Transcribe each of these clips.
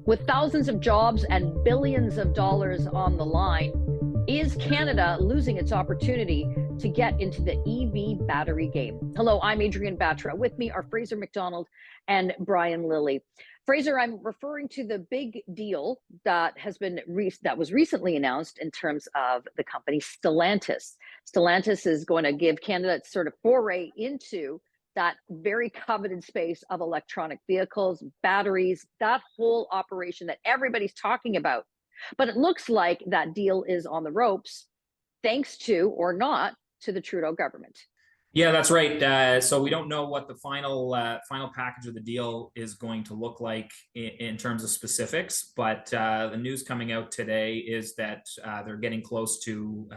With thousands of jobs and billions of dollars on the line, is Canada losing its opportunity to get into the EV battery game? Hello, I'm Adrienne Batra. With me are Fraser Macdonald and Brian Lilley. Fraser, I'm referring to the big deal that was recently announced in terms of the company Stellantis. Stellantis is going to give Canada its sort of foray into that very coveted space of electronic vehicles, batteries, that whole operation that everybody's talking about. But it looks like that deal is on the ropes, thanks to, or not, to the Trudeau government. Yeah, that's right. So we don't know what the final package of the deal is going to look like in terms of specifics, but the news coming out today is that they're getting close to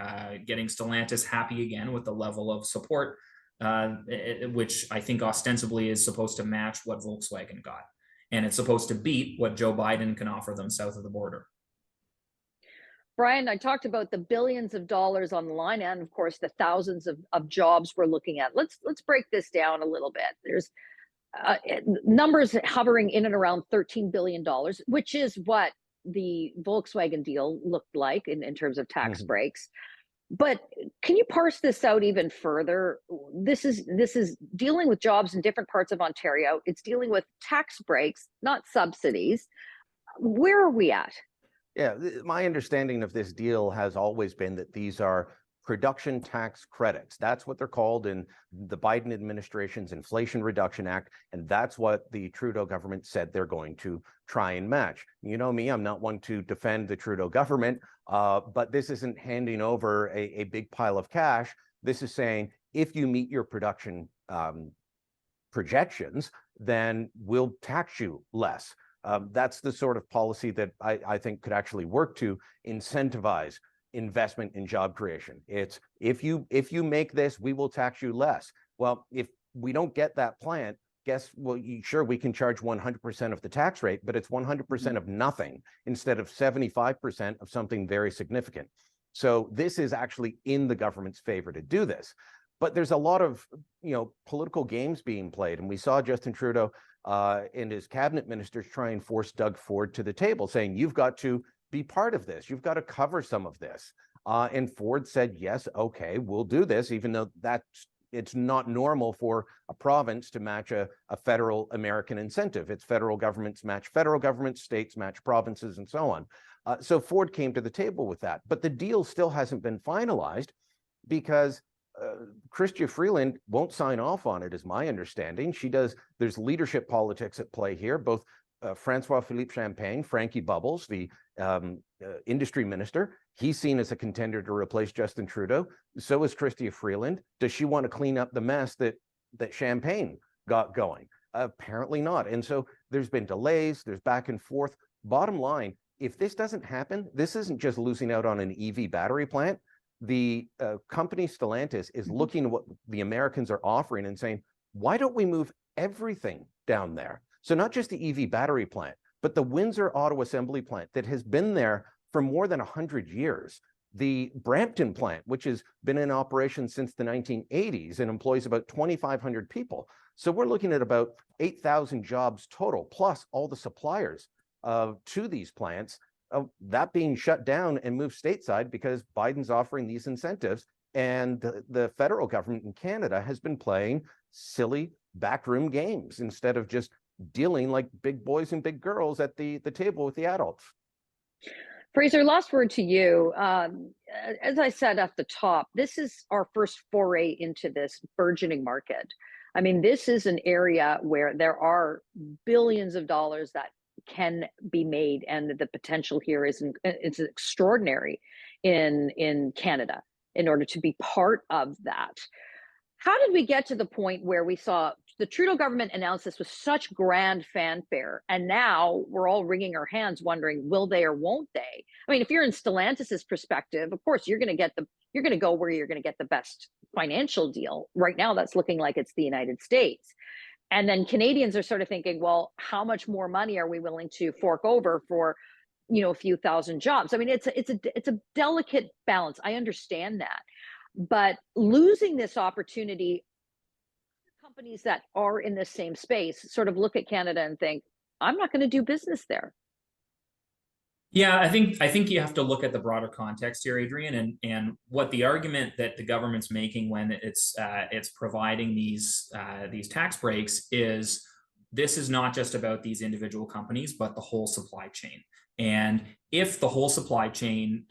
getting Stellantis happy again with the level of support, which I think ostensibly is supposed to match what Volkswagen got. And it's supposed to beat what Joe Biden can offer them south of the border. Brian, I talked about the billions of dollars on the line and, of course, the thousands of jobs we're looking at. Let's break this down a little bit. There's numbers hovering in and around $13 billion, which is what the Volkswagen deal looked like in terms of tax breaks. But can you parse this out even further? This is dealing with jobs in different parts of Ontario. It's dealing with tax breaks, not subsidies. Where are we at? Yeah, my understanding of this deal has always been that these are production tax credits. That's what they're called in the Biden administration's Inflation Reduction Act, and that's what the Trudeau government said they're going to try and match. You know me, I'm not one to defend the Trudeau government, but this isn't handing over a big pile of cash. This is saying, if you meet your production projections, then we'll tax you less. That's the sort of policy that I think could actually work to incentivize investment in job creation. It's if you make this, we will tax you less. Well, if we don't get that plant, sure, we can charge 100% of the tax rate, but it's 100% of nothing instead of 75% of something very significant. So this is actually in the government's favor to do this. But there's a lot of political games being played, and we saw Justin Trudeau and his cabinet ministers try and force Doug Ford to the table, saying, you've got to be part of this. You've got to cover some of this. And Ford said, yes, okay, we'll do this, even though it's not normal for a province to match a federal American incentive. It's federal governments match federal governments, states match provinces, and so on. So Ford came to the table with that. But the deal still hasn't been finalized because Chrystia Freeland won't sign off on it, is my understanding. There's leadership politics at play here. Both Francois-Philippe Champagne, Frankie Bubbles, the industry minister, he's seen as a contender to replace Justin Trudeau. So is Chrystia Freeland. Does she want to clean up the mess that Champagne got going? Apparently not. And so there's been delays, there's back and forth. Bottom line, if this doesn't happen, this isn't just losing out on an EV battery plant. The company Stellantis is looking at what the Americans are offering and saying, why don't we move everything down there? So not just the EV battery plant, but the Windsor Auto Assembly plant that has been there for more than 100 years. The Brampton plant, which has been in operation since the 1980s and employs about 2,500 people. So we're looking at about 8,000 jobs total, plus all the suppliers to these plants. That being shut down and moved stateside because Biden's offering these incentives, and the federal government in Canada has been playing silly backroom games instead of just dealing like big boys and big girls at the table with the adults. Fraser, last word to you. As I said at the top, this is our first foray into this burgeoning market. I mean, this is an area where there are billions of dollars that can be made, and the potential here is extraordinary in Canada in order to be part of that. How did we get to the point where we saw the Trudeau government announce this with such grand fanfare, and now we're all wringing our hands wondering, will they or won't they? I mean, if you're in Stellantis's perspective, of course you're going to go where you're going to get the best financial deal. Right now that's looking like it's the United States. And then Canadians are sort of thinking, well, how much more money are we willing to fork over for, a few thousand jobs? I mean, it's a delicate balance. I understand that, but losing this opportunity, companies that are in the same space sort of look at Canada and think, I'm not going to do business there. Yeah, I think you have to look at the broader context here, Adrienne, and what the argument that the government's making when it's providing these tax breaks is this is not just about these individual companies, but the whole supply chain. And if the whole supply chain,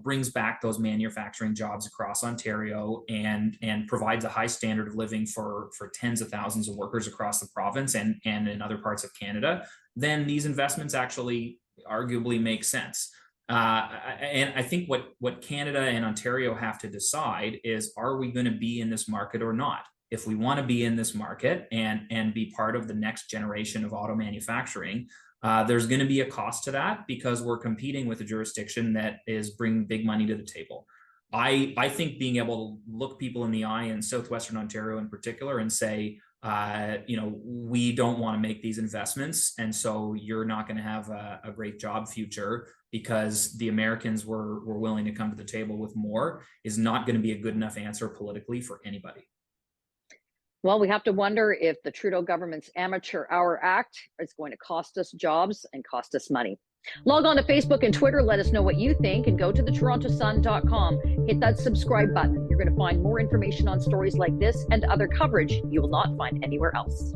brings back those manufacturing jobs across Ontario and provides a high standard of living for tens of thousands of workers across the province and in other parts of Canada, then these investments actually arguably make sense. And I think what Canada and Ontario have to decide is, are we going to be in this market or not? If we want to be in this market and be part of the next generation of auto manufacturing, there's going to be a cost to that because we're competing with a jurisdiction that is bringing big money to the table. I think being able to look people in the eye in Southwestern Ontario in particular and say, we don't want to make these investments, and so you're not going to have a great job future because the Americans were willing to come to the table with more, is not going to be a good enough answer politically for anybody. Well, we have to wonder if the Trudeau government's Amateur Hour Act is going to cost us jobs and cost us money. Log on to Facebook and Twitter. Let us know what you think, and go to thetorontossun.com. Hit that subscribe button. You're going to find more information on stories like this and other coverage you will not find anywhere else.